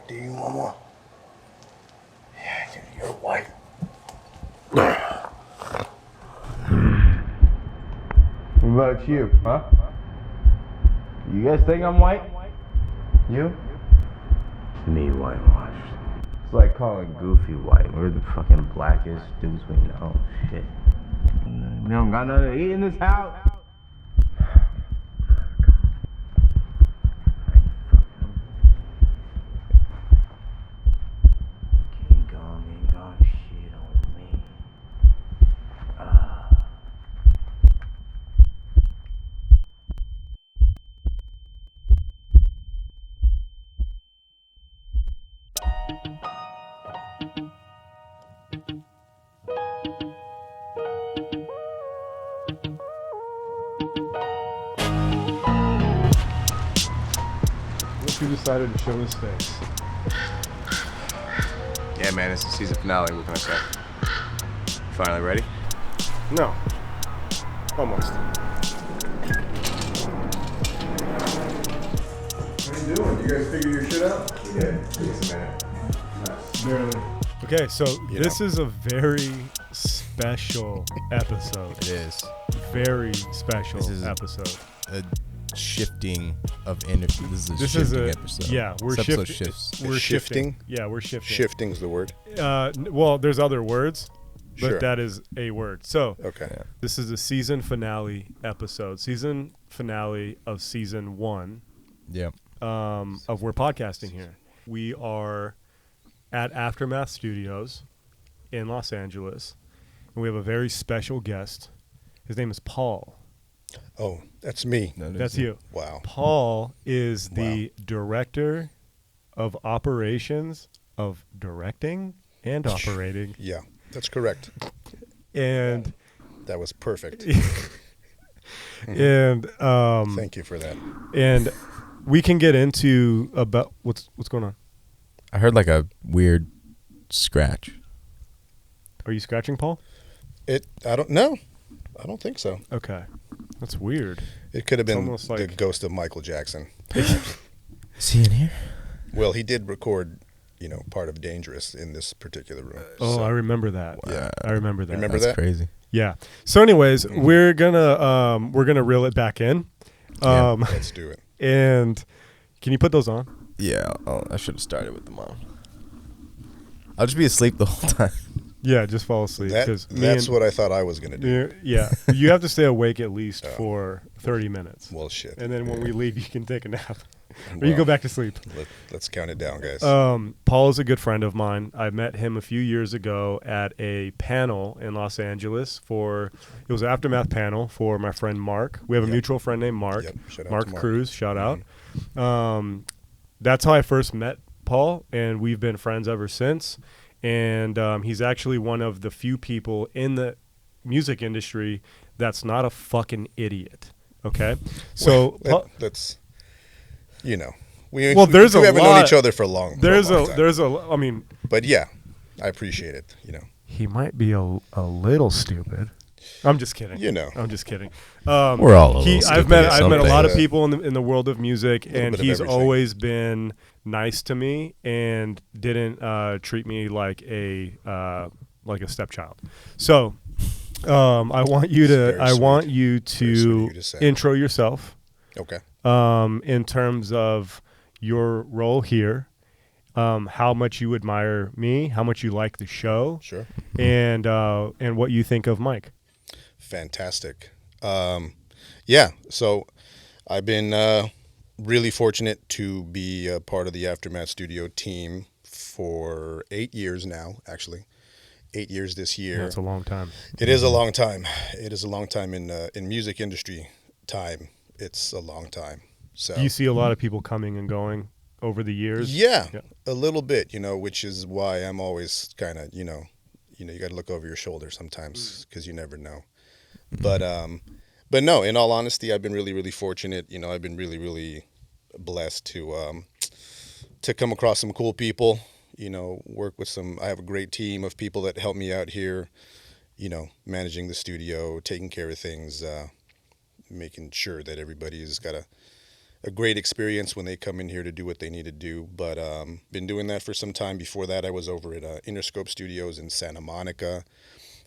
Do you, Mama? Yeah, dude, you're white. What about you, huh? You guys think I'm white? You? Me whitewashed. It's like calling Goofy white. We're the fucking blackest dudes we know. Shit. We don't got nothing to eat in this house. Ain't gone shit on me. What you decided to show his face? Yeah, man, it's the season finale. What can I say? Finally ready? No. Almost. What are you doing? You guys figure your shit out? We did. Give us a minute. Barely. Okay, so this is a very special episode. It is. Very special This is episode. a shifting of energy. This is a This shifting is a episode. yeah. We're This episode shifting. shifts. We're shifting. Shifting? Yeah, we're shifting. Shifting's the word. Well, there's other words, but Sure. that is a word. So Okay. Yeah. this is a season finale episode. Season finale of season 1 Yeah. of We're Podcasting Here. We are at Aftermath Studios in Los Angeles, and we have a very special guest. His name is Paul. Oh, that's me. That's you. Wow. Paul is the director of operations of directing and operating. Yeah, that's correct. And That was perfect. and Thank you for that. and we can get into about what's going on. I heard like a weird scratch. Are you scratching, Paul? I don't know. I don't think so. Okay. That's weird. It could have been almost the like- ghost of Michael Jackson. Is he in here? Well, he did record, part of Dangerous in this particular room. Oh, So, I remember that. Yeah. I remember that. Remember That's that? crazy. Yeah. So anyways, we're gonna reel it back in. Let's do it. And can you put those on? Yeah. I should have started with them on. I'll just be asleep the whole time. Yeah, just fall asleep. That's what I thought I was going to do. Yeah. You have to stay awake at least for 30 minutes. Well, shit. And then when we leave, you can take a nap. Or you Well, go back to sleep. Let's count it down, guys. Paul is a good friend of mine. I met him a few years ago at a panel in Los Angeles it was an Aftermath panel for my friend Mark. We have a mutual friend named Mark. Yep. Shout out Mark to Mark. Cruz, shout out. That's how I first met Paul, and we've been friends ever since. And he's actually one of the few people in the music industry that's not a fucking idiot. Okay? So that's, we there's we a haven't lot. known each other for long. I mean, but yeah, I appreciate it. he might be a little stupid. I'm just kidding. I'm just kidding. We're all a little stupid I've met a something. lot of people in the world of music, and bit of he's everything. always been nice to me and didn't treat me like a stepchild. So I want you Very to sweet of you to say. intro yourself Okay. in terms of your role here. How much you admire me, how much you like the show, Sure. and what you think of Mike. Fantastic. So I've been really fortunate to be a part of the Aftermath Studio team for 8 years now, actually. 8 years this year. That's a long time. It is a long time. It is a long time in music industry time. It's a long time. So Do you see a lot of people coming and going over the years? Yeah, a little bit, which is why I'm always kind of, you got to look over your shoulder sometimes because you never know. But no, in all honesty, I've been really, really fortunate. I've been really, really blessed to come across some cool people, work with I have a great team of people that help me out here, managing the studio, taking care of things, making sure that everybody's got a great experience when they come in here to do what they need to do. But been doing that for some time. Before that, I was over at Interscope Studios in Santa Monica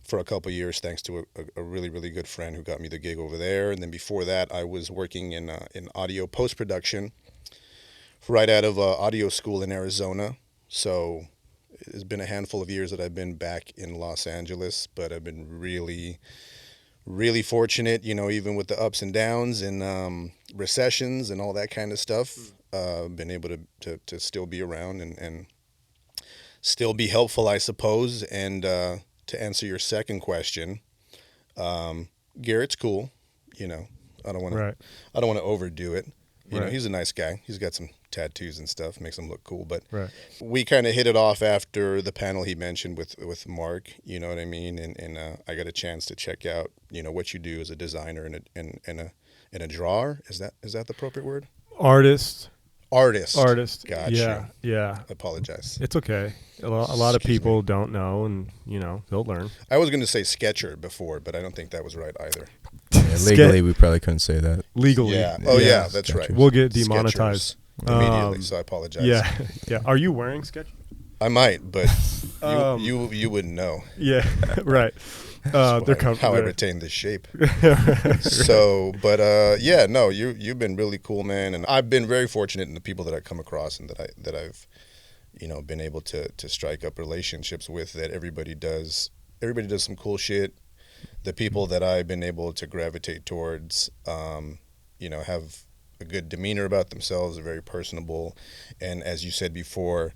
for a couple of years, thanks to a really, really good friend who got me the gig over there. And then before that, I was working in audio post-production right out of audio school in Arizona. So it's been a handful of years that I've been back in Los Angeles, but I've been really, really fortunate, even with the ups and downs and recessions and all that kind of stuff. Been able to still be around and still be helpful, I suppose. And to answer your second question, Garrett's cool. I don't want to overdo it. He's a nice guy. He's got some tattoos and stuff, makes him look cool. But we kind of hit it off after the panel he mentioned with Mark. You know what I mean? And I got a chance to check out what you do as a designer and a drawer. Is that the appropriate word? Artist. Gotcha. Yeah. I apologize. It's okay. A lot of people don't know, and they'll learn. I was going to say sketcher before, but I don't think that was right either. Yeah, legally, we probably couldn't say that. Legally. Yeah. Oh, yeah, that's right. We'll get demonetized immediately, so I apologize. Yeah. Are you wearing Sketch? I might, but you wouldn't know. Yeah, right. They're how I retain this shape. So, but you've been really cool, man, and I've been very fortunate in the people that I come across and that I've been able to strike up relationships with. That everybody does some cool shit. The people that I've been able to gravitate towards, have a good demeanor about themselves, are very personable, and as you said before,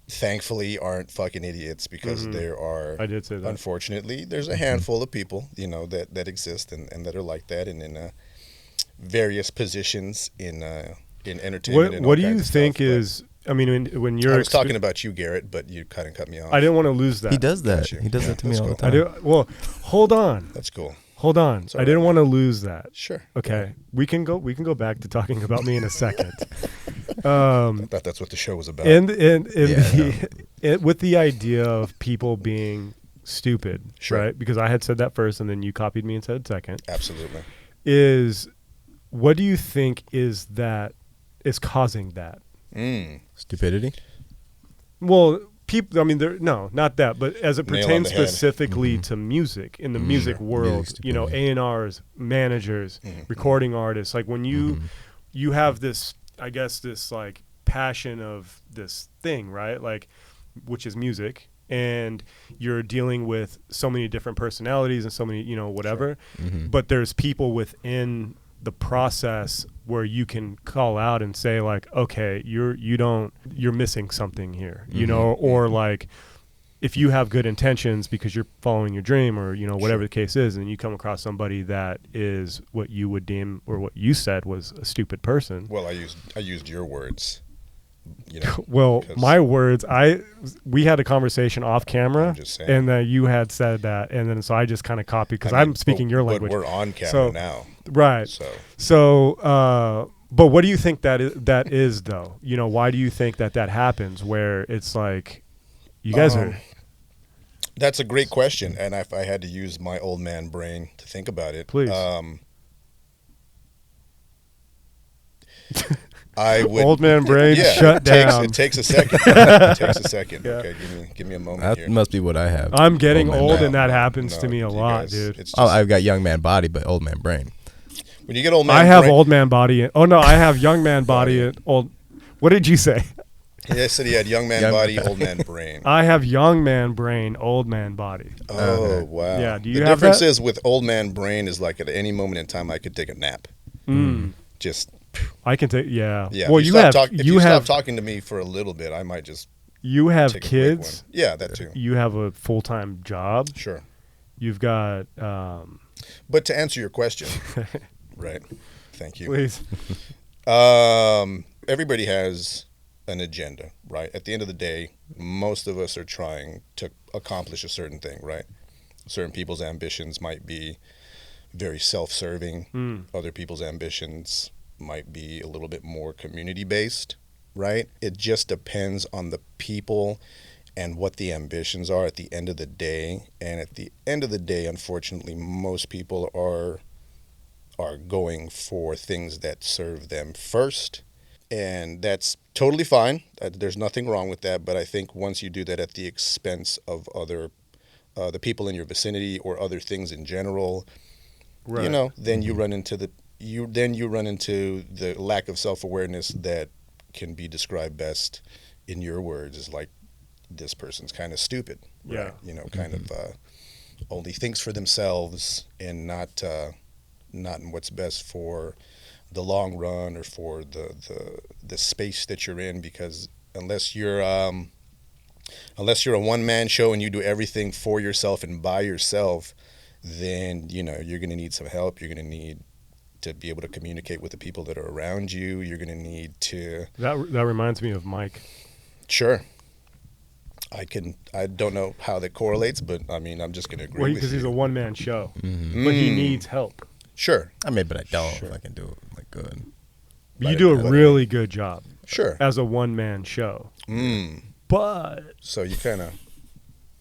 thankfully aren't fucking idiots, because there are, I did say that. Unfortunately, there's a handful of people, that exist and that are like that, and in various positions in entertainment. What do you think is? I mean, when you're I was talking about you, Garrett, but you kind of cut me off. I didn't want to lose that. He does that. Gotcha. He does that to me all the cool. time. Well, hold on. That's cool. Hold on. I didn't want to lose that. Sure. Okay. We can go back to talking about me in a second. I thought that's what the show was about. With the idea of people being stupid, Sure. right? Because I had said that first, and then you copied me and said it second. Absolutely. What do you think is causing that? Stupidity? Well, people. I mean, not that, but as it Nail on pertains the head. specifically to music in the music world, A&Rs, managers, recording artists. Like when you have this, I guess, this like passion of this thing, right? Like, which is music, and you're dealing with so many different personalities and so many, whatever. Sure. But there's people within the process where you can call out and say like, okay, you're missing something here, or like if you have good intentions because you're following your dream or, whatever the case is, and you come across somebody that is what you would deem or what you said was a stupid person. Well, I used your words. Well, my words, we had a conversation off camera, and you had said that, and then so I just kind of copied because I'm speaking your language. But we're on camera now, right? So, but what do you think that is though? Why do you think that happens? Where it's like, you guys are. That's a great question, and if I had to use my old man brain to think about it, please. I would, old man brain shut down. It takes a second. Yeah. Okay, give me a moment. That must be what I have. I'm getting old, and that happens to me a lot, dude. I've got young man body, but old man brain. When you get old man, I have old man body. I have young man body and old. What did you say? I said he had young man body, old man brain. I have young man brain, old man body. Oh, wow. Yeah, do you the have difference that? is with old man brain is like at any moment in time I could take a nap. Just. I can take, yeah. Well, if you stop talking to me for a little bit, I might just. You have take kids. Yeah, that too. You have a full-time job. Sure. You've got. But to answer your question, right? Thank you. Please. Everybody has an agenda, right? At the end of the day, most of us are trying to accomplish a certain thing, right? Certain people's ambitions might be very self-serving. Other people's ambitions might be a little bit more community-based, right? It just depends on the people and what the ambitions are at the end of the day. And at the end of the day, unfortunately, most people are are going for things that serve them first. And that's totally fine. There's nothing wrong with that. But I think once you do that at the expense of other, the people in your vicinity or other things in general, Right. you know, then you run into the lack of self-awareness that can be described best in your words as like, this person's kind of stupid. Yeah. Right? You know, kind of only thinks for themselves and not in what's best for the long run or for the space that you're in, because unless you're a one-man show and you do everything for yourself and by yourself, then you know you're going to need some help. You're going to need to be able to communicate with the people that are around you. You're going to need to That reminds me of Mike. Sure. I don't know how that correlates, but I mean I'm just going to agree with you. Because he's a one-man show, but he needs help. Sure. I mean, but I don't if I can do it like good. You do a really good job. Sure. As a one-man show. But So you kind of,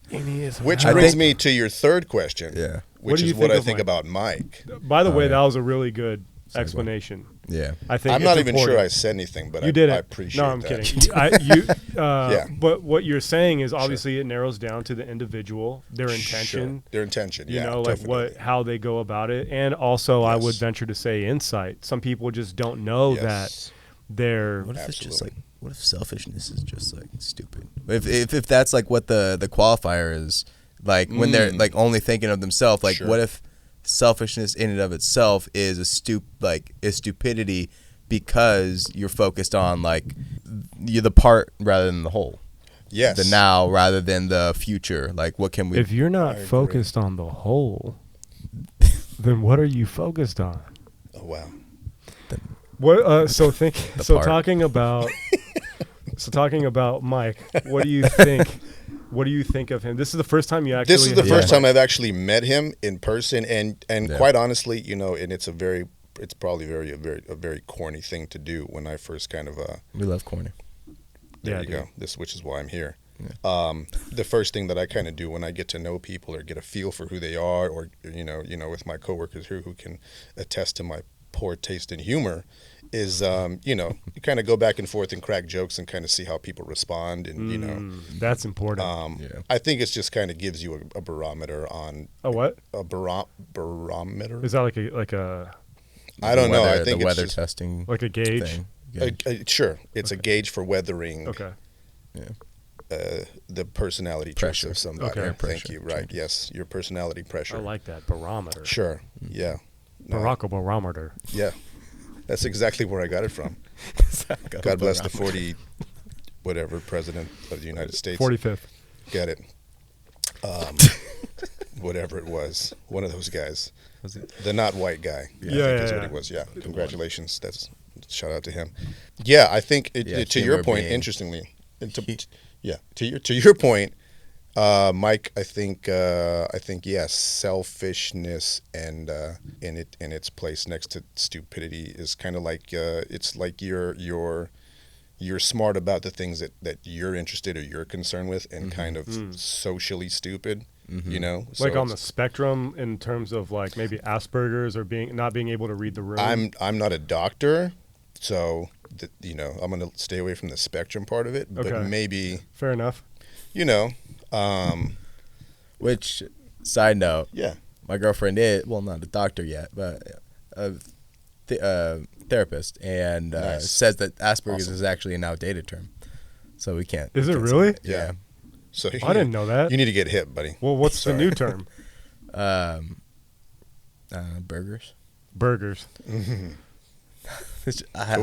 he needs which help. brings me to your third question. Yeah. Which do is you what think I of think Mike? about Mike. By the way, yeah. that was a really good explanation. Yeah. I think I'm it's not even important. sure I said anything, but You I didn't. appreciate No, I'm that. kidding. Yeah. But what you're saying is obviously it narrows down to the individual, their intention. Sure. Their intention, You yeah. know, like definitely. how they go about it, and also I would Yes. venture to say insight. Some people just don't know Yes. that they're. What if it's just Absolutely. like? What if selfishness is just like stupid? If that's like what the qualifier is, like when they're like only thinking of themselves, like Sure. what if selfishness in and of itself is is stupidity because you're focused on like you're the part rather than the whole, Yes. the now rather than the future. Like what can we? If you're not I agree. focused on the whole, then what are you focused on? Oh, wow. What? So part. talking about. So talking about Mike, what do you think? What do you think of him? This is the first time you actually. This is the have first met time I've actually met him in person, and Yeah. quite honestly, you know, and it's probably a very corny thing to do when I first kind of we love corny. there Yeah, you dude. go. Which is why I'm here. Yeah. The first thing that I kind of do when I get to know people or get a feel for who they are, or you know, with my coworkers here who can attest to my poor taste in humor, is you know, you kind of go back and forth and crack jokes and kind of see how people respond, and you know, That's important. Yeah. I think it's just kind of gives you a barometer on A what? a barometer. Is that like a I don't know. I think the it's weather just, testing like a gauge? thing. sure, it's a gauge for weathering Okay. the personality traits Pressure. of somebody. Okay. Air Thank pressure you. Right. Yes, your personality pressure. I like that barometer. Sure. Yeah. No, Barack barometer. Yeah. That's exactly where I got it from. God bless the 40 whatever president of the United States. 45th. Get it. Whatever it was. One of those guys. Was it? The not white guy. Yeah, I think yeah, is what yeah. he was. Yeah. Congratulations. That's shout out to him. Yeah, I think Yeah, to your humor point, being- interestingly, to your point, Mike, I think yes, selfishness and in its place next to stupidity is kind of like it's like you're smart about the things that you're interested or you're concerned with, and kind of socially stupid. You know, Like So on the it's- spectrum in terms of like maybe Asperger's or not being able to read the room. I'm not a doctor, so you know I'm gonna stay away from the spectrum part of it, but Okay. maybe Fair enough. you know, Which, side note, yeah. my girlfriend is, well, not a doctor yet, but a therapist, and Nice. says that Asperger's Awesome. is actually an outdated term. So we can't. Is we it can't say really? that. Yeah. So I didn't know that. You need to get hip, buddy. Well, what's Sorry. the new term? Burgers. Burgers. I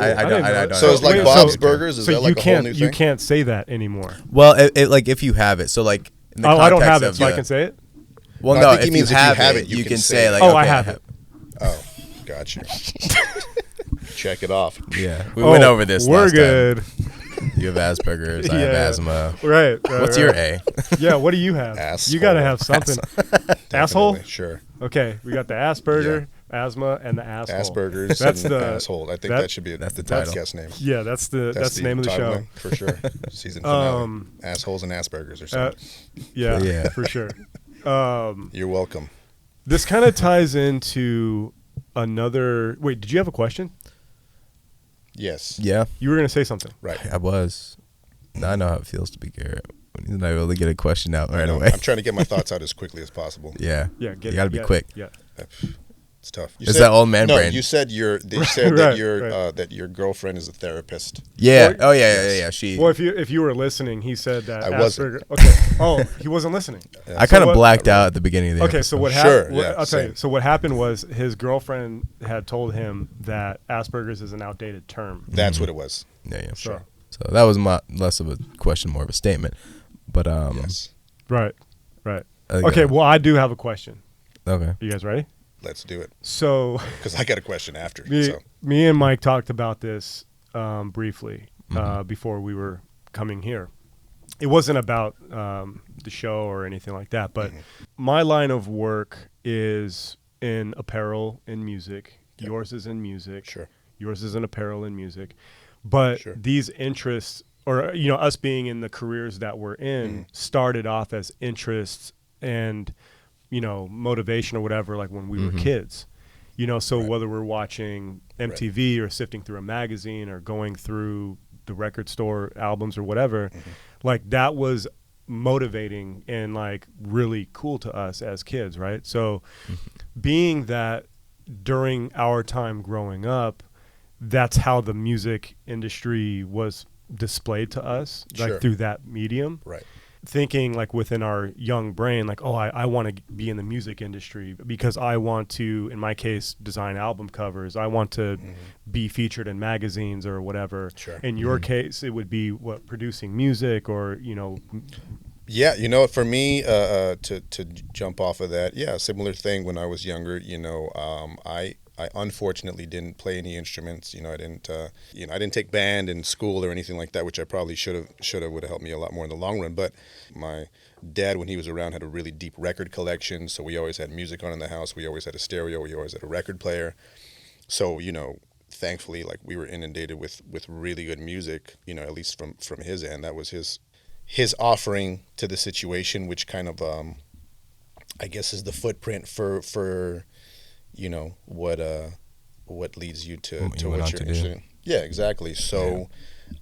don't So know. it's like Wait, Bob's so- Burgers. Is So that like you a whole can't new you thing? can't say that anymore. Well, it like if you have it, so like. In the Oh, I don't have it, context so I of- can say it. Well, No, no, I think he if means you have it, you can say like. Oh, okay, I have it. Oh, gotcha. Check it off. Yeah, we went over this. We're last time. good. You have Asperger's. I have Yeah. asthma. Right. What's your A? Yeah. What do you have? Asshole. You got to have something. Asshole. Definitely, Sure. Okay. We got the Asperger, asthma, and the asshole. Asperger's That's and the asshole. I think that- that should be that's the title. podcast name. Yeah. That's the name of the title show. name, for sure. Season finale. Um, Assholes and Asperger's or something. Yeah. Yeah. For sure. You're welcome. This kind of ties into Wait, did you have a question? Yes. Yeah, You were going to say something. Right. I was. Now I know how it feels to be Garrett. When he's not able to get a question out right No, away. I'm trying to get my thoughts out as quickly as possible. Yeah. Yeah, You got to be quick. Yeah. It's tough. It's that old man brain. You said Right, that your girlfriend is a therapist. Yeah. Well, Yeah. She. Well, if you were listening, he said that I Asperger. wasn't. Okay. Oh, he wasn't listening. I kind of what- blacked out at the beginning of the Okay, episode. so what Sure, happened? yeah, I'll tell you. same. So what happened was his girlfriend had told him that Asperger's is an outdated term. That's what it was. Yeah. So, So that was less of a question, more of a statement. But Yes. right. okay. Okay. Well, I do have a question. Okay. Are you guys ready? Let's do it. So Because I got a question after. me, So me and Mike talked about this briefly before we were coming here. It wasn't about the show or anything like that, but my line of work is in apparel and music. Yep. Yours is in music. Sure. Yours is in apparel and music. But Sure. these interests, or us being in the careers that we're in, started off as interests and motivation or whatever, like when we were kids. So Right. whether we're watching MTV or sifting through a magazine or going through the record store albums or whatever, like that was motivating and like really cool to us as kids, right? So being that during our time growing up, that's how the music industry was displayed to us, like Sure. through that medium. right. Thinking like within our young brain, like, oh, I want to be in the music industry because I want to, in my case, design album covers. I want to be featured in magazines or whatever. Sure. In your case, it would be producing music or, Yeah, for me, to jump off of that, yeah, similar thing when I was younger. I unfortunately didn't play any instruments. I didn't take band in school or anything like that, which I probably should have would have helped me a lot more in the long run. But my dad, when he was around, had a really deep record collection, so we always had music on in the house. We always had a stereo. We always had a record player. So thankfully, like we were inundated with really good music. At least from his end, that was his offering to the situation, which kind of I guess is the footprint for what leads you to What you what went on you're to do. interested in. Yeah, exactly. So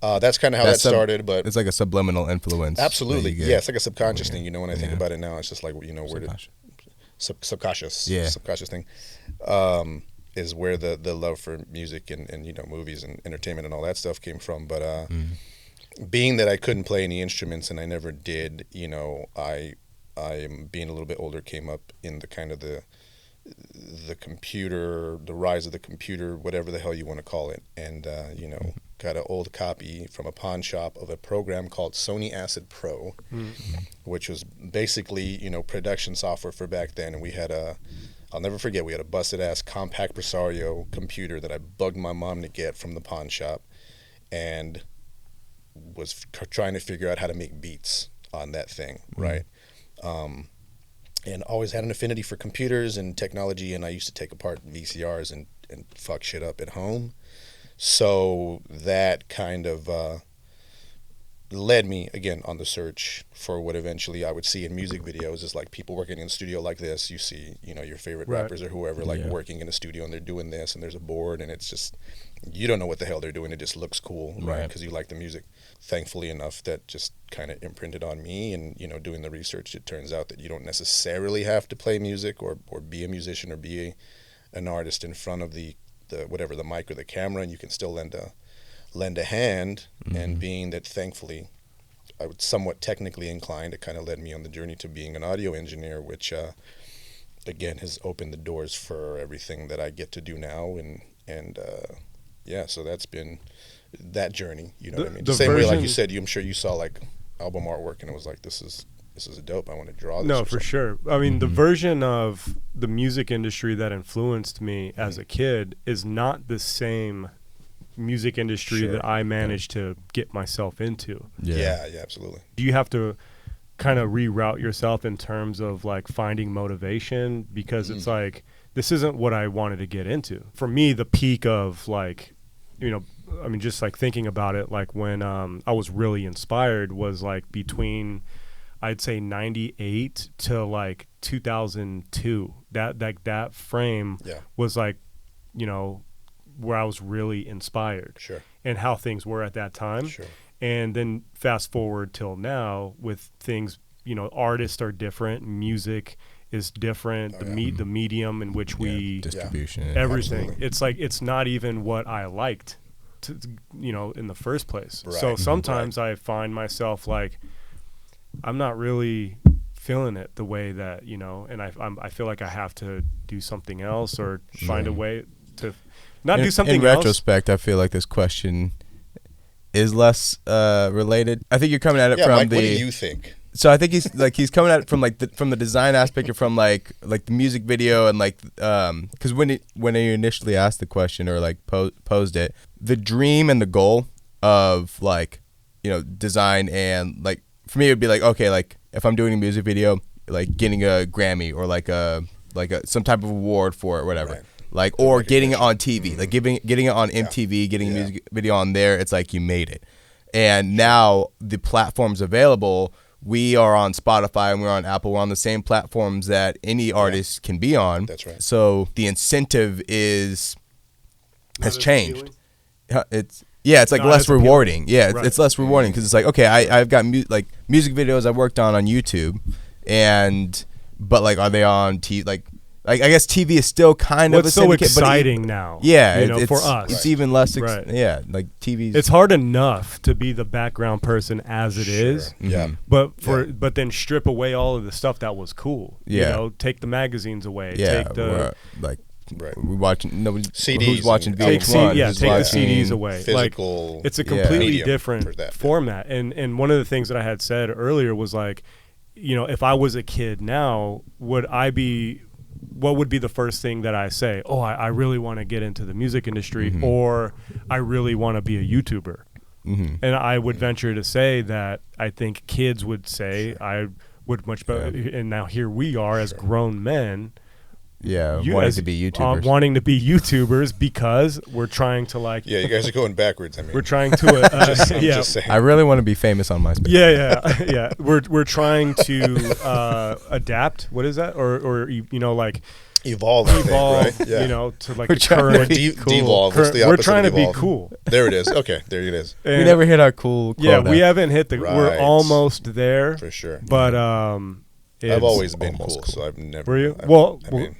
that's kind of how that started. But it's like a subliminal influence. absolutely, that you get. yeah, it's like a subconscious thing. When I think about it now, it's just like where Subconscious. subconscious, Yeah. subconscious thing is where the love for music and movies and entertainment and all that stuff came from. But being that I couldn't play any instruments and I never did, I being a little bit older came up in the kind of the computer, the rise of the computer, whatever the hell you want to call it, and got an old copy from a pawn shop of a program called Sony Acid Pro, which was basically production software for back then. And we had I'll never forget, we had a busted ass compact Presario computer that I bugged my mom to get from the pawn shop, and was trying to figure out how to make beats on that thing, right? And always had an affinity for computers and technology, and I used to take apart VCRs and fuck shit up at home. So that kind of led me, again, on the search for what eventually I would see in music videos is like people working in a studio like this. You see, your favorite Right. rappers or whoever working in a studio, and they're doing this, and there's a board, and it's just, you don't know what the hell they're doing. It just looks cool, right? Because you like the music. Thankfully enough, that just kind of imprinted on me, and doing the research, it turns out that you don't necessarily have to play music or be a musician or be an artist in front of the whatever, the mic or the camera, and you can still lend a hand. And being that, thankfully, I was somewhat technically inclined, it kind of led me on the journey to being an audio engineer, which again has opened the doors for everything that I get to do now, and so that's been that journey. You know what I mean? The same way, like you said, I'm sure you saw like album artwork, and it was like, this is a dope. I want to draw this. No, or for something. sure. I mean, the version of the music industry that influenced me as a kid is not the same music industry Sure. that I managed to get myself into. Yeah, absolutely. Do you have to kind of reroute yourself in terms of like finding motivation? Because it's like, this isn't what I wanted to get into. For me, the peak of like, I mean, just like thinking about it, like when I was really inspired was like between, I'd say 98 to like 2002. That frame was like where I was really inspired Sure. and how things were at that time. Sure. And then fast forward till now with things, artists are different, music is different, the medium in which we distribution, everything. Absolutely. It's like it's not even what I liked to in the first place. Right. So sometimes I find myself like I'm not really feeling it the way that, and I feel like I have to do something else or find a way to not do something in else. retrospect, I feel like this question is less related. I think you're coming at it from Mike, the. what do you think? So I think he's coming at it from from the design aspect or from like the music video and because when you initially asked the question or posed it, the dream and the goal of design and for me it would be okay, if I'm doing a music video, getting a Grammy or some type of award for it or whatever. Right. Or getting it on TV, getting it on MTV, getting a music video on there. It's like you made it. And now the platforms available, we are on Spotify and we're on Apple. We're on the same platforms that any artist can be on. That's right. So the incentive has changed. It's Not less as rewarding. appealing. Yeah, Right. it's less rewarding because it's okay. I've got music videos I worked on YouTube, but are they on TV? I guess TV is still kind of a so syndicate, exciting now. Yeah, it's for us. It's even less. Right. Yeah, TV. It's hard enough to be the background person as it is, Yeah. but then strip away all of the stuff that was cool. Yeah. Take the magazines away. Yeah, Take the Right. we're watching. Nobody CDs who's watching and take VH1. albums. take the who's watching CDs away. Physical. It's a completely medium for different that. format. And one of the things that I had said earlier was if I was a kid now, what would be the first thing that I say? Oh, I really want to get into the music industry, or I really want to be a YouTuber. Mm-hmm. And I would venture to say that I think kids would say I would much better. And now here we are as grown men. Yeah, You wanting as- to be YouTubers. wanting to be YouTubers because we're trying to Yeah, you guys are going backwards. I mean, we're trying to I'm yeah. just saying. I really want to be famous on MySpace. Yeah. We're trying to adapt. What is that? Or evolve. I think, evolve. right? Yeah. To We're trying to current. be cool. devolve. What's the We're opposite trying of to be evolve? cool. There it is. Okay, there it is. We never hit our cool Yeah, quota. we haven't hit the. We're Right. almost there. For sure. But I've it's- always been almost cool, cool. so I've never. Were you? I Well, mean,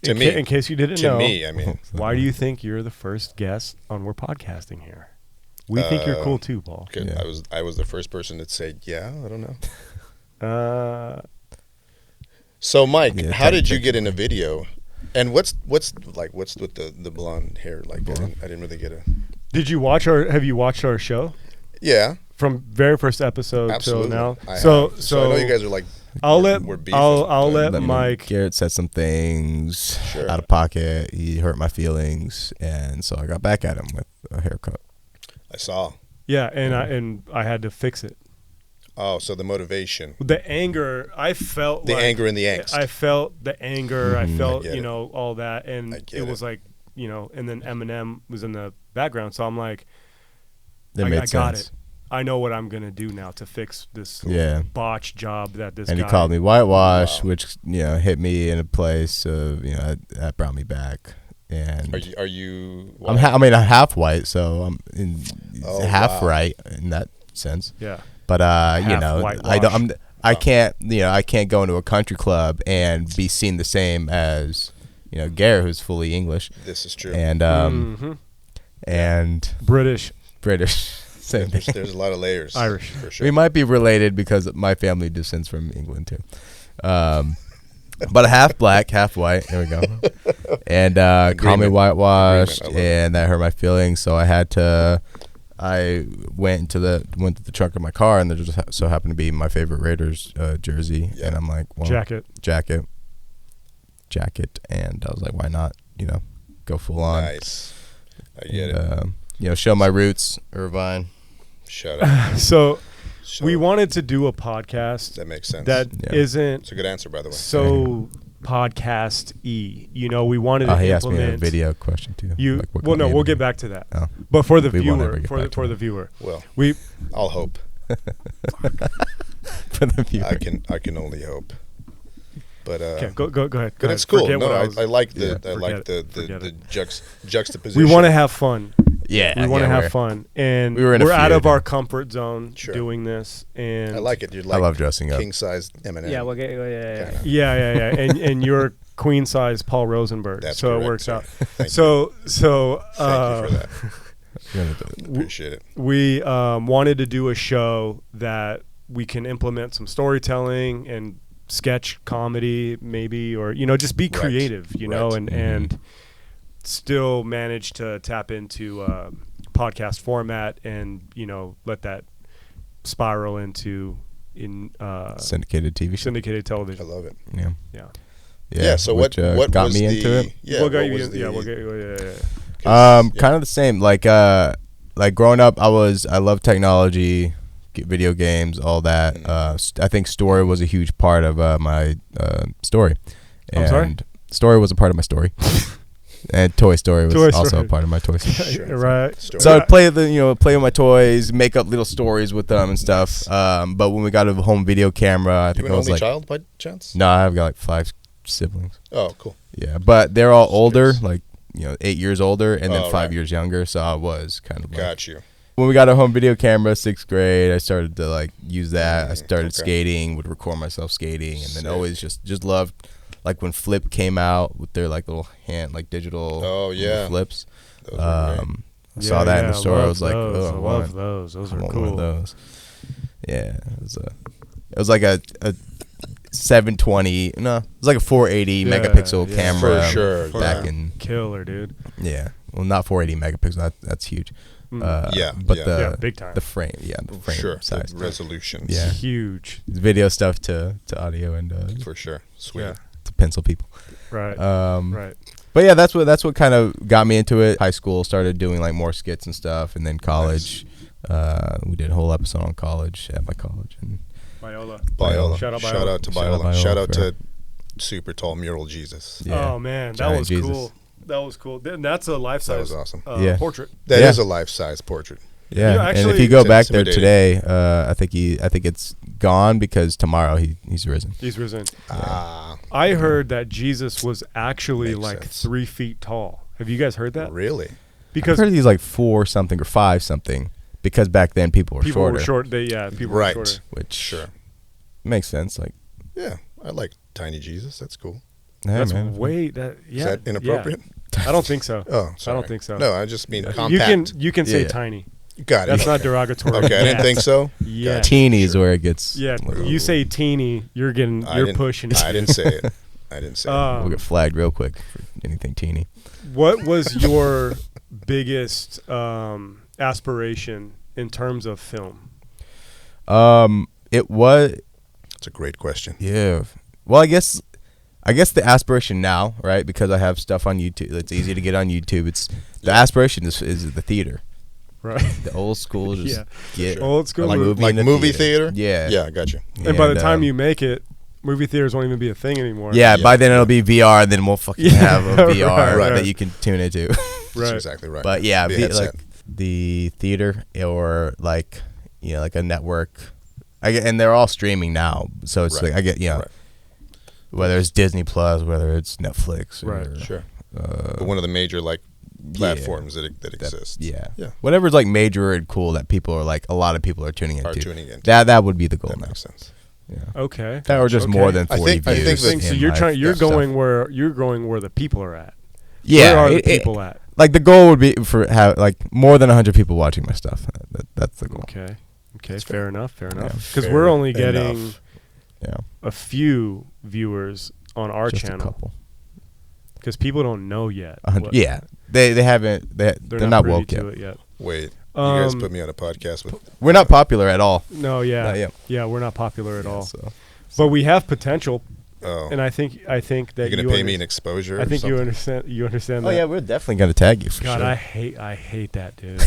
to in me, in case you didn't to know, me, I mean, why do you think you're the first guest on We're Podcasting here? We think you're cool too, Paul. good. Yeah. I was the first person to say, yeah, I don't know. So, Mike, Yeah, how did you take get in a video? And what's with the blonde hair? I didn't really get a. Have you watched our show Yeah, from very first episode absolutely. till now? I So have. I know you guys are like. I'll let we're beefing, I'll but- let Mike. Garrett said some things Sure. out of pocket. He hurt my feelings, and so I got back at him with a haircut. I saw. Yeah, and I had to fix it. Oh, so the motivation, The anger, I felt the like anger and the angst. I felt the anger. I felt get it. all that, and I it get was it. like and then Eminem was in the background, so I'm like, That I made got sense. it. I know what I'm gonna do now to fix this Yeah. botch job that this And guy. he called me whitewash, Wow. which hit me in a place of that brought me back. And Are you? I'm half white, so I'm Oh, half wow. right in that sense. Yeah. But I whitewashed. don't. I can't. I can't go into a country club and be seen the same as Garrett, who's fully English, This is true. and Mhm. and British, British. Same There's, thing. there's a lot of layers. Irish. for sure. We might be related because my family descends from England too. But half black, half white. There we go. And call me Agreement. whitewashed, Agreement. I love and that hurt my feelings. So I had to. I went to the trunk of my car, and there just so happened to be my favorite Raiders jersey, Yeah. and I'm like, well, jacket. jacket, and I was like, why not? Go full on. Nice. I get it. And, show my roots, Irvine. Shut up. So Shut we up. wanted to do a podcast That makes sense. that Yeah. isn't It's a good answer, by the way. so podcast-y. We wanted to He asked me a implement. video question too. You Like, what well, can no, we we'll do? get back to that. Oh. But for the We won't ever viewer, get for back to the that. viewer, Well, we I'll hope. For the viewer. I can only hope. But Okay, go ahead. but it's cool. Forget what No, I was- I like Yeah, the I like forget the it. juxtaposition. We want to have fun. Yeah, We want to yeah, have fun, and we were in a we're out feud. of our comfort zone Sure. doing this. And I like it. You're I like love dressing up. king size Eminem. Yeah, well, Kinda. yeah, and you're queen size Paul Rosenberg, That's so correct, it works sir. out. Thank So Thank you for that. Appreciate it. we wanted to do a show that we can implement some storytelling and sketch comedy, maybe, or just be Right. creative, Right. and still manage to tap into podcast format and let that spiral into Syndicated TV show. syndicated I television. love it. Yeah. Yeah. Yeah. So which, what got was me the, into it? Yeah. What got what you was in- the, yeah, we'll get yeah. 'cause, Kind of the same. Like growing up, I love technology, video games, all that. I think story was a huge part of my story. I'm sorry? Story was a part of my story. And Toy Story was Toy also Story. a part of my Toy Story. Sure. Right. Story. So I'd play with my toys, make up little stories with them and stuff. But when we got a home video camera, I You think an I was only like, child by chance? no, I've got like 5 siblings. Oh, cool. Yeah, but they're all older, Jeez. like 8 years older, and then Oh, 5 right. years younger. So I was kind of like, Got you. when we got a home video camera, 6th grade, I started to like use that. I started okay. skating, would record myself skating, and then Sick. always just loved, like when Flip came out with their like little hand, like digital Oh, yeah. flips. Those were great. I saw that in the store. I was like, those. oh, I I love want, those. Those I are want cool. one of those. Yeah, it was like a 720. No, it was like a 480 Yeah, megapixel yeah. camera. For sure, Back yeah. in Killer, dude. well, not 480 megapixels. That's huge. Yeah, but yeah. Yeah, big time. the frame, the frame Sure. size, The resolutions. Yeah. Huge. video stuff to audio and For sure. Sweet. Yeah. to pencil people. Right. Um, right. But yeah, that's what kind of got me into it. High school, started doing like more skits and stuff, and then college. We did a whole episode on college at my college, and Biola. Biola. Shout out Shout Biola. out to Shout out Biola. Biola Shout out for- to super tall mural Jesus. yeah. Oh man, that Giant was Jesus. cool. That was cool. That's a life That was size awesome. Yeah. portrait. That is Yeah. a life-size portrait. Yeah, You know, and actually, if you go it's back there intimidating. today, I think it's gone because tomorrow he's risen. He's risen. Ah, I heard that Jesus was actually Makes like sense. 3 feet tall. Have you guys heard that? really? I've Because heard he's like 4 something or 5 something because back then people were people shorter, were short. People Right. were shorter. which Sure. makes sense. Like, Yeah, I like tiny Jesus. That's cool. yeah, That's man. yeah. Is that inappropriate? Yeah. I don't think so. Oh, sorry. I don't think so. No, I just mean You compact. can say Yeah. tiny. Got it. That's not derogatory. Okay, I didn't yet. think so. Yeah. Gotcha. Teeny is Sure. where it gets. Yeah. little- You say teeny, you're didn't- pushing it. I didn't say it. I didn't say it. we'll get flagged real quick for anything teeny. What was your biggest aspiration in terms of film? It was That's a great question. yeah. Well, I guess the aspiration now, right? Because I have stuff on YouTube. It's easy to get on YouTube. It's the aspiration is the theater. Right. The old school, just Yeah. get sure. Old school like movie. Like in the movie theater? Yeah, Yeah, I got you. And by the time um, you make it, movie theaters won't even be a thing anymore. yeah, Yeah. by then it'll be VR, and then we'll fucking Yeah, have a VR right. that you can tune into. That's Right. exactly right. But yeah, Be a be headset. like the theater or like like a network. And they're all streaming now, so it's Right. like I get Right. whether it's Disney Plus, whether it's Netflix, Right. or, Sure. But one of the major platforms that exist. Yeah. Yeah. Whatever's like major and cool that people are like a lot of people are tuning into. Are tuning in. That would be the goal That now. makes sense. Yeah. Okay. That or just Okay. more than I 40 think- I views. think that- in So you're my you're stuff. going where the people are at. Yeah. Where are the it- people at? like the goal would be for have like more than 100 people watching my stuff. That's the goal. Okay. Okay. Fair enough. Fair enough. Yeah, Because fair we're only enough. getting Yeah. a few viewers on our Just a channel couple. because people don't know yet. 100 what- yeah. They haven't they're not privy woke to yet. it yet. Wait, you guys Um, put me on a podcast with. We're not popular at all. No. Yeah. Not yet. Yeah. We're not popular at all. So. But we have potential, Oh, and I think that you're gonna pay me an exposure. I or think you something? understand. You understand Oh that. yeah, we're definitely gonna tag you for God, sure. I hate that, dude.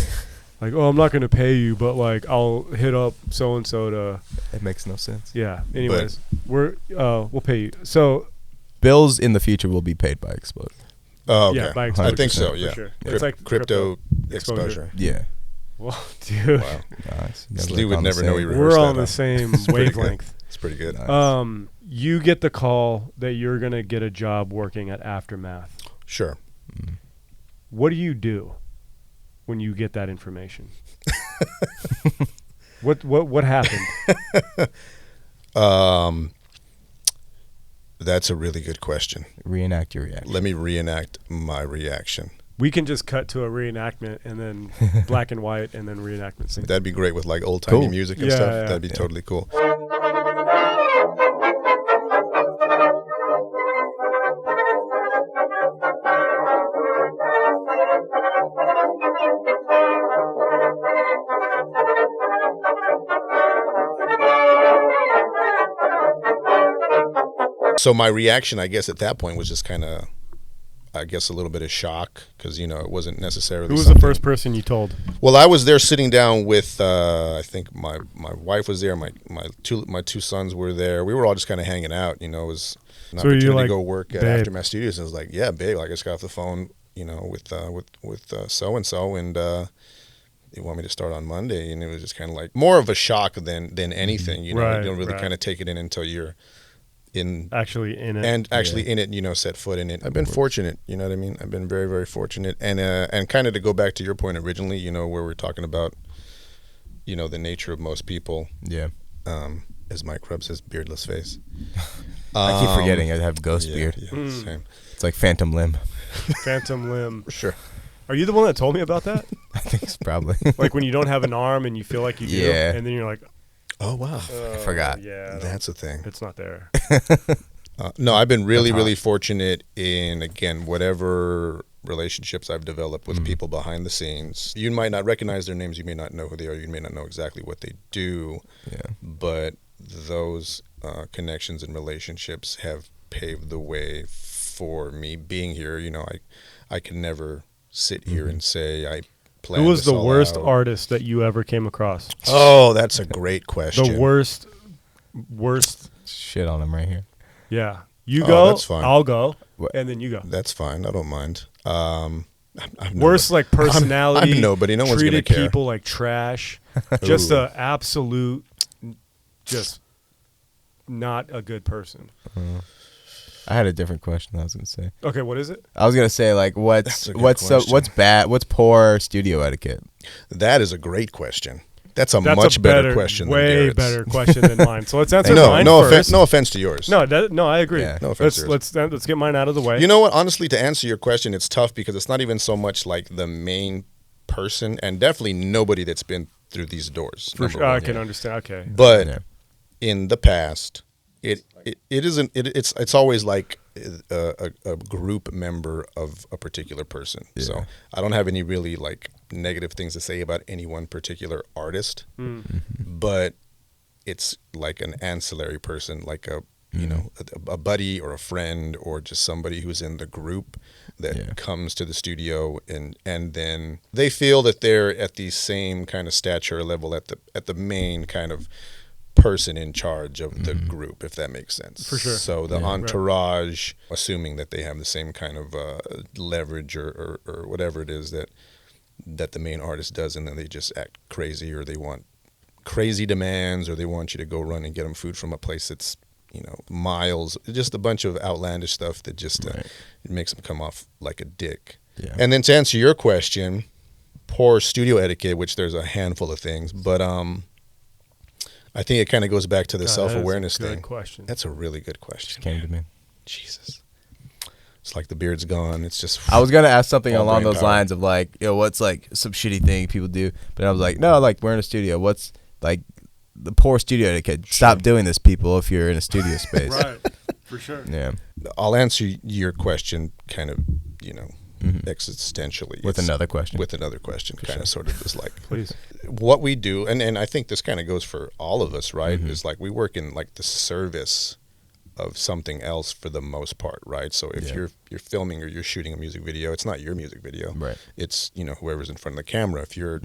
Like, oh, I'm not gonna pay you, but like, I'll hit up so and so to. It makes no sense. Yeah. Anyways, we'll pay you. So Bills in the future will be paid by exposure. Oh, okay. yeah, by I exposure, think so. for Yeah. sure. Cryp- It's like crypto exposure. exposure. Yeah. Well, dude, Wow. Nice. You This guys dude are would on the never know same- he we're rehearsed on that, the huh? same pretty good. wavelength. It's pretty good. Nice. You get the call that you're going to get a job working at Aftermath. Sure. What do you do when you get that information? What happened? That's a really good question. Reenact your reaction. Let me reenact my reaction. We can just cut to a reenactment and then black and white and then reenactment scene. That'd be great with like old-timey Cool. music and Yeah, stuff. yeah. That'd be totally cool. So my reaction, I guess, at that point was just kind of, I guess, a little bit of shock because, you know, it wasn't necessarily Who was something. the first person you told? Well, I was there sitting down with, I think my wife was there, my two sons were there. We were all just kind of hanging out, you know. It was an So you're opportunity like, to go work at "Babe." Aftermath Studios. And I was like, yeah, babe, I just got off the phone, you know, with so-and-so, and they want me to start on Monday. And it was just kind of like more of a shock than anything, you know. Right, you don't really right. kind of take it in until you're in Actually in it. and actually in it, you know, set foot in it. I've been fortunate, you know what I mean? I've been very, very fortunate. And kind of to go back to your point originally, you know, where we're talking about, you know, the nature of most people, Yeah. as Mike rubs his beardless face. I keep forgetting I have ghost beard. Yeah, same. It's like phantom limb. Phantom limb. Sure. Are you the one that told me about that? I think it's probably. Like when you don't have an arm and you feel like you do, Yeah. and then you're like, Oh, wow. oh, forgot. Yeah, That's a thing. it's not there. No, I've been really, That's hot. really fortunate in, again, whatever relationships I've developed with people behind the scenes. You might not recognize their names. You may not know who they are. You may not know exactly what they do. Yeah. But those connections and relationships have paved the way for me being here. You know, I can never sit here and say I plan Who was this the all worst out. artist that you ever came across? Oh, that's a great question. The worst. Shit on him right here. Yeah. You Oh, go, that's fine. I'll go, What? and then you go. That's fine. I don't mind. I'm Worst like personality. I'm nobody. No one's gonna treated care. people like trash. Just Ooh. a absolute, just not a good person. I had a different question I was gonna say. Okay, what is it? I was gonna say like That's a good question. what's bad, what's poor studio etiquette? That is a great question. That's a That's much a better question. than way Garrett's. better question than mine. So let's answer No, mine no first. offense. No offense to yours. No, I agree. Yeah. No offense to yours. Let's get mine out of the way. You know what? Honestly, to answer your question, it's tough because it's not even so much like the main person, and definitely nobody that's been through these doors. For number sure, I one. can understand. Okay, But Yeah. in the past, it isn't. It's always like a group member of a particular person. Yeah. So I don't have any really like negative things to say about any one particular artist, but it's like an ancillary person, like a you know a buddy or a friend or just somebody who's in the group that comes to the studio and then they feel that they're at the same kind of stature level at the main kind of person in charge of the group, if that makes sense. For sure. So the entourage, assuming that they have the same kind of leverage or whatever it is that the main artist does, and then they just act crazy or they want crazy demands or they want you to go run and get them food from a place that's, you know, miles, just a bunch of outlandish stuff that just it makes them come off like a dick. Yeah. And then to answer your question, poor studio etiquette, which there's a handful of things, but I think it kind of goes back to the God, self-awareness that is a thing. good question. That's a really good question. Came to me. Jesus. It's like the beard's gone. It's just. I was gonna ask something All along brain those power. lines of like, what's like some shitty thing people do? But I was like, no, like we're in a studio. What's like the poor studio etiquette? Stop doing this, people. If you're in a studio space, Right, for sure. Yeah, I'll answer your question kind of, you know, existentially. with It's- another question. With another question, kind of sort of is like Please. what we do, and I think this kind of goes for all of us, right? Is like we work in like the service of something else for the most part, right? So if you're filming or you're shooting a music video, it's not your music video. Right. It's, you know, whoever's in front of the camera. If you're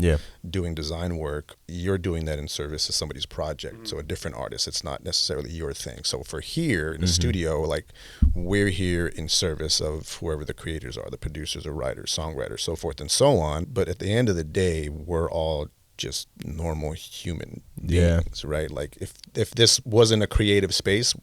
doing design work, you're doing that in service of somebody's project. So a different artist, it's not necessarily your thing. So for here in the studio, like we're here in service of whoever the creators are, the producers or writers, songwriters, so forth and so on. But at the end of the day, we're all just normal human Yeah. beings, right? Like if this wasn't a creative space,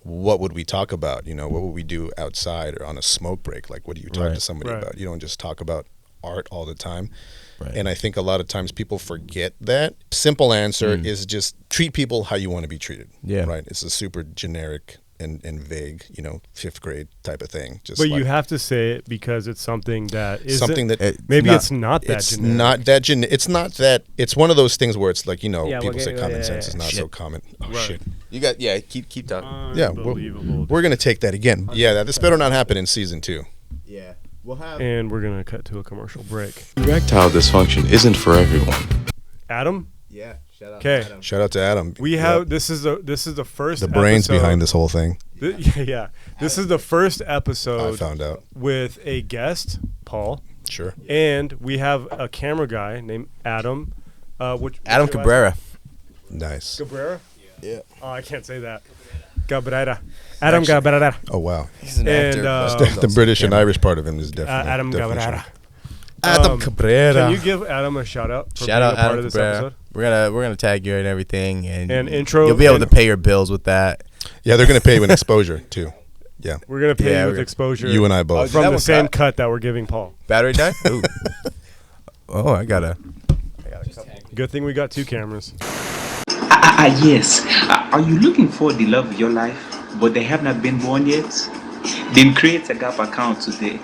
what would we talk about? You know, what would we do outside or on a smoke break? Like, what do you talk Right. to somebody Right. about? You don't just talk about art all the time. Right. And I think a lot of times people forget that. Simple answer is just treat people how you want to be treated. Yeah. Right. It's a super generic and vague, you know, 5th grade type of thing. Just But like you have to say it because it's something that is something that maybe not- it's not that it's generic. not that it's not that it's one of those things where it's like, you know, Yeah, people well, say yeah, common yeah, sense yeah. is not so Shit. common. Oh Right. shit. You got keep talking. Yeah, Unbelievable. we're gonna take that again. Yeah, this better not happen in season 2. Yeah. We'll have And we're gonna cut to a commercial break. Erectile dysfunction isn't for everyone. Adam, Yeah, shout out. 'Kay. Shout out to Adam. we have this is the first the brains episode- behind this whole thing. Yeah, this is the first I episode found out. with a guest, Paul, Sure. and we have a camera guy named Adam. Which Adam what's your last Cabrera. Nice. name? Cabrera. Yeah. Oh, I can't say that. Cabrera. Adam Cabrera. Oh wow. He's an And, actor. The British and Irish part of him is definitely Adam definitely Cabrera. Adam Um, Cabrera. Can you give Adam a shout out for Shout being out a part Adam of this Cabrera. episode? We're gonna tag you and everything, and intro- You'll be able and- to pay your bills with that. Yeah, they're gonna pay you an exposure too. Yeah. We're gonna pay Yeah, you we're with gonna- exposure. You and I both. from That the one same cut. cut that we're giving Paul. Battery die? Ooh. Oh, I got a Good thing we got 2 cameras. Yes. Are you looking for the love of your life, but they have not been born yet? Then create a Gap account today.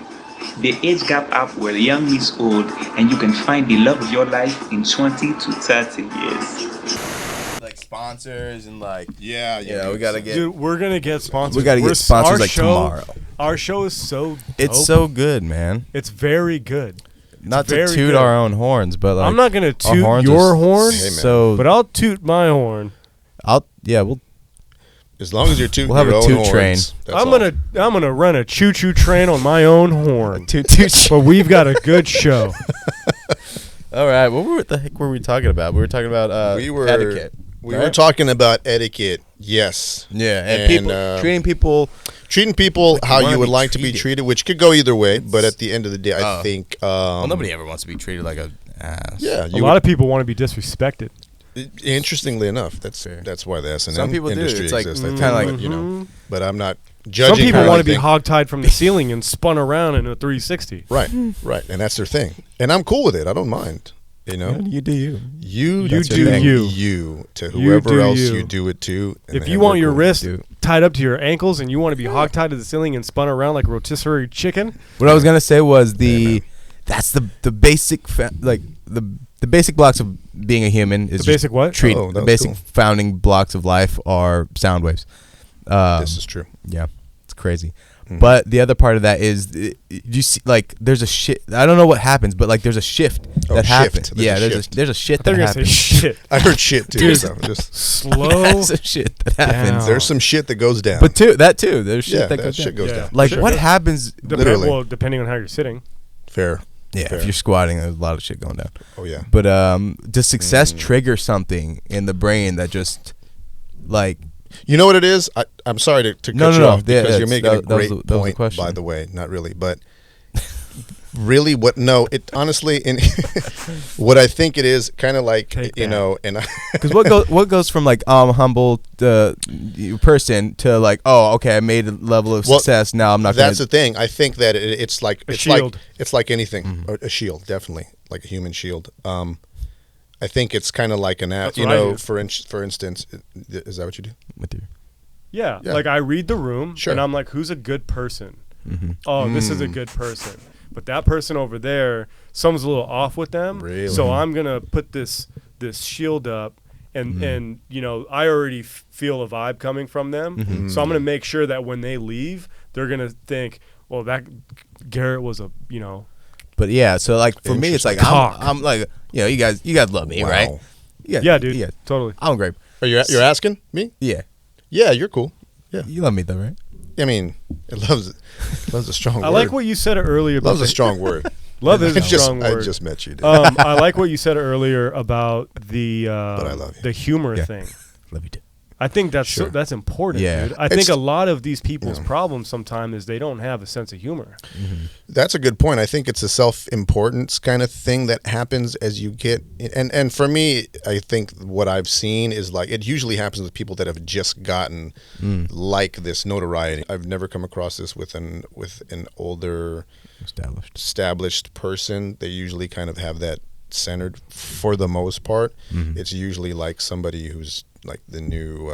The Age Gap app where young meets old, and you can find the love of your life in 20 to 30 years. like sponsors and like Yeah, yeah, we gotta get. Dude, we're gonna get sponsors. We gotta We're get s- sponsors our like show, tomorrow. Our show is so It's dope. so good, man. It's very good. Not to very toot good. our own horns, but like I'm not gonna our toot horns your are horn, Hey, man. So, but I'll toot my horn. we'll As long as you're tooting We'll have your a own toot horns, train. that's I'm all. gonna run a choo choo train on my own horn. toot. But we've got a good show. All right, what the heck were we talking about? We were talking about we were etiquette. We right? were talking about etiquette. Yes. Yeah, and, And, people treating people. Treating people Like you how wanna you would be like to be treated. treated, which could go either way. But at the end of the day, I think. Well, nobody ever wants to be treated like a ass. Yeah. A lot of people want to be disrespected. Interestingly enough, Fair. that's why the S&M Some people do. industry It's like exists. I think, kinda like- but, you know. But I'm not Some judging. people how want I to be think- hogtied from the ceiling and spun around in a 360. Right, right, and that's their thing, and I'm cool with it. I don't mind. You know, You do you. you You do do you. you to You whoever do else you. you do it to. and If then you we're want your cool. wrist Dude. tied up to your ankles and you want to be hogtied to the ceiling and spun around like a rotisserie chicken, What I was gonna say was man. that's the basic the basic blocks of being a human is The just basic what? treat Oh, that the was basic cool. founding blocks of life are sound waves. This is true. Yeah, it's crazy. Mhm. But the other part of that is, you see, like, there's a shit. I don't know what happens, but like, there's a shift Oh, that shift. happens. There's Yeah, a there's shift. there's a shit they're that going to say happens. shit. I heard shit too. Dude. So just Slow. That's a shit that happens. down. there's some shit that goes down. But that too. There's shit yeah, that goes shit down. goes Yeah. down. Like, Sure. what happens? Literally. Well, depending on how you're sitting. Fair. Yeah, Fair. if you're squatting, there's a lot of shit going down. Oh yeah. But does success trigger something in the brain that just like You know what it is? I'm sorry to cut No, you no, off yeah, because you're that's- making a that was great the point. question. By the way, not really, but really, what? No, it honestly, in what I think it is, kind of like Take you that. know, and because what goes from like humble person to like, oh, okay, I made a level of Well, success, now I'm not that's gonna the thing. I think that it's like A it's shield. like it's like anything, Mm-hmm. a shield, definitely, like a human shield. I think it's kind of like an app. That's You what I know, do. for instance, is that what you do? with you. Yeah. Yeah. Like I read the room Sure. and I'm like, who's a good person? Mm-hmm. Oh, this is a good person. But that person over there, something's a little off with them. Really? So I'm gonna put this shield up, and you know I already feel a vibe coming from them. So I'm gonna make sure that when they leave, they're gonna think, well, that Garrett was a But yeah, so like for me, it's like Cock. I'm like, you know, you guys love me, Wow. right? yeah, dude, Yeah, totally. I'm great. Are you're asking me? Yeah, Yeah, you're cool. you love me though, right? I mean, it loves a strong word. I like what you said earlier. About Love's a the- strong word. Love is a strong I word. just met you, dude. I like what you said earlier about the I love you. the humor Yeah. thing. Love you too. I think that's Sure. that's important, Yeah. dude. I think a lot of these people's problems sometimes is they don't have a sense of humor. That's a good point. I think it's a self-importance kind of thing that happens as you get, and for me, I think what I've seen is like it usually happens with people that have just gotten like this notoriety. I've never come across this with an older established person. They usually kind of have that centered for the most part. It's usually like somebody who's like the new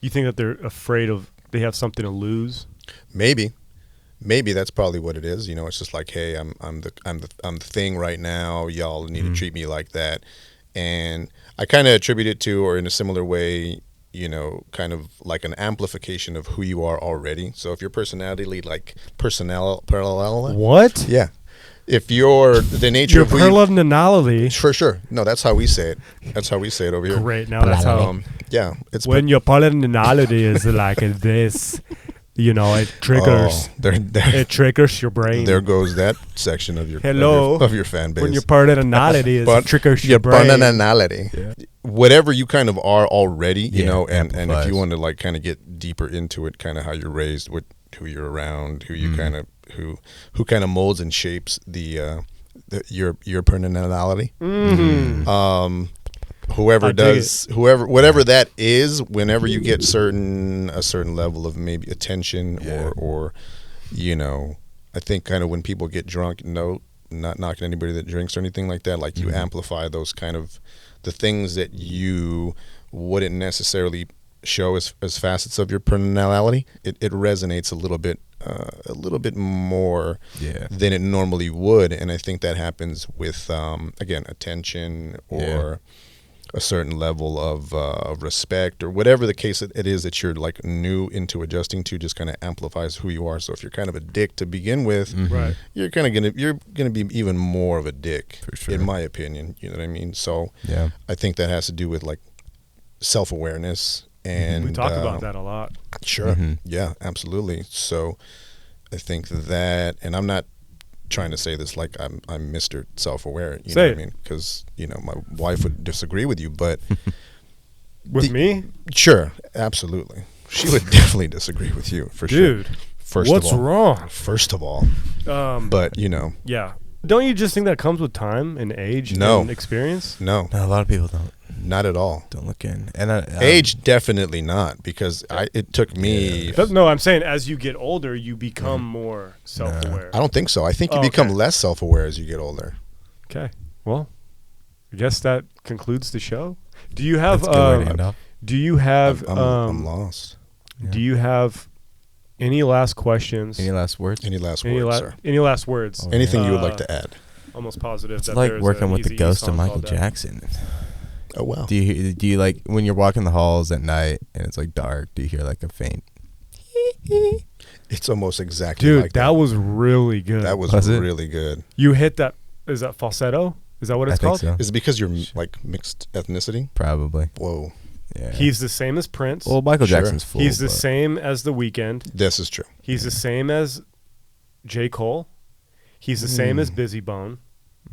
You think that they're afraid of they have something to lose? maybe that's probably what it is. You know, it's just like, hey, I'm the thing right now. Y'all need to treat me like that. And I kind of attribute it to, or in a similar way, you know, kind of like an amplification of who you are already. So if your personality like parallel, What? yeah. If you're the nature Your of who you, personality. for sure. No, that's how we say it. That's how we say it over here. Great. Now that's how. Yeah, it's When your personality is like this, you know, it triggers. It triggers your brain. there goes that section of your Hello. of your fan base. When your personality is But triggers your your brain. personality, whatever you kind of are already, you know, and if amplifies. you want to like kind of get deeper into it, kind of how you're raised, who you're around, who you kind of who kind of molds and shapes your personality. Whoever does, whatever that is, whenever you get a certain level of maybe attention or you know, I think kind of when people get drunk, not knocking anybody that drinks or anything like that, like you amplify those kind of the things that you wouldn't necessarily show as facets of your personality. It resonates a little bit more than it normally would, and I think that happens with again, attention or a certain level of respect or whatever the case it is that you're like new into adjusting to, just kind of amplifies who you are. So if you're kind of a dick to begin with, Right. you're gonna be even more of a dick, for sure, in my opinion. You know what I mean? So I think that has to do with like self-awareness. And We talk about that a lot. Sure. Yeah, absolutely. So I think that, and I'm not trying to say this like I'm Mr. Self-Aware, you know what I mean? Because, you know, my wife would disagree with you, but With me? Sure, absolutely. She would definitely disagree with you, for sure. Dude, First what's of all. wrong? First of all. But, you know. Yeah. Don't you just think that comes with time and age and experience? No, No, a lot of people don't not at all. look in. And Age, definitely not, because it took me. No, I'm saying as you get older, you become more self-aware. I don't think so. I think you Oh, become okay. less self-aware as you get older. Okay. Well, I guess that concludes the show. Do you have That's a good way to end off. do you have I'm lost. do you have any last questions? Any last words? Any last words, sir? Any last words? Anything you would like to add? Almost positive It's that like there's working an with the Eazy-E ghost of song Michael called that. Jackson. Oh, wow. Do you like when you're walking the halls at night and it's like dark? Do you hear like a faint? It's almost exactly Dude, like that was really good. That was Was it? really good. You hit that. Is that falsetto? Is that what it's I think called? so. Is it because you're like mixed ethnicity? Probably. Whoa. Yeah. He's the same as Prince. well, Michael Sure. Jackson's full. He's the but- same as The Weeknd. This is true. He's the same as J. Cole. He's the same as Busy Bone.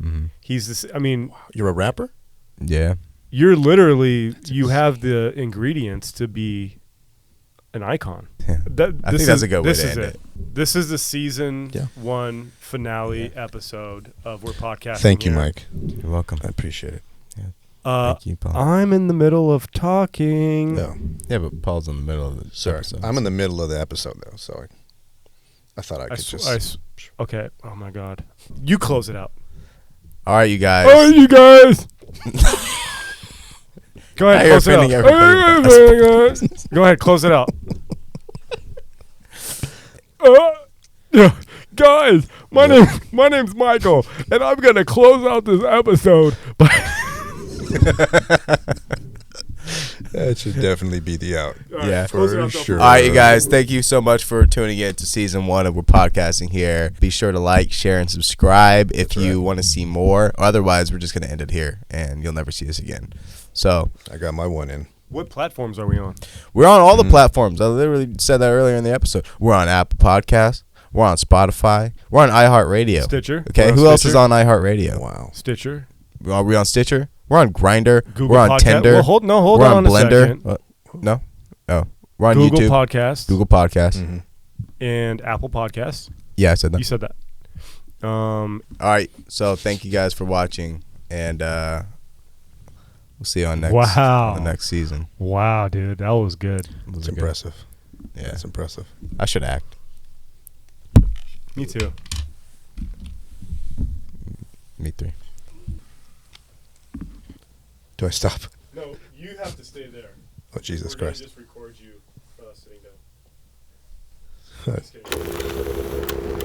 Mhm. He's this. I mean, You're a rapper? Yeah. you're literally you have the ingredients to be an icon. Yeah. I think that's a good way to end it. This is the season Yeah. 1 finale episode of We're Podcasting. Thank you, Here. Mike. You're welcome. I appreciate it. Thank you, Paul. I'm in the middle of talking. No, Yeah, but Paul's in the middle of the sorry. episode. I'm in the middle of the episode, though, so I thought I could Okay. Oh my God. You close it out. All right, you guys. Oh, you guys. Go ahead, Now you're close it out. offending everybody. Go ahead, close it out. Guys, my name's Michael, and I'm gonna close out this episode. That should definitely be the out. Yeah. Close it For out, though. sure. All right, you guys. Thank you so much for tuning in to season 1 of We're Podcasting Here. Be sure to like, share, and subscribe if you want to see more. Otherwise, we're just going to end it here, and you'll never see us again. So I got my one in. What platforms are we on? we're on all the platforms. I literally said that earlier in the episode. We're on Apple Podcasts. We're on Spotify. We're on iHeartRadio. Stitcher. Okay, We're on who else is Stitcher. on iHeartRadio? Wow. Stitcher. Are we on Stitcher? We're on Grindr. Google We're on Podcast. Tinder. Well, hold we're on on a Blender. second. No, Oh, we're on Google YouTube. Podcast, Google Podcast. Mm-hmm. and Apple Podcasts. Yeah, I said that. You said that. All right. So thank you guys for watching, and we'll see you on the next season. Wow, dude, that was good. It's impressive. Yeah, it's impressive. I should act. Me too. Me too. Do I stop? No, you have to stay there. Oh, Jesus Christ. Just record you sitting down. Just kidding.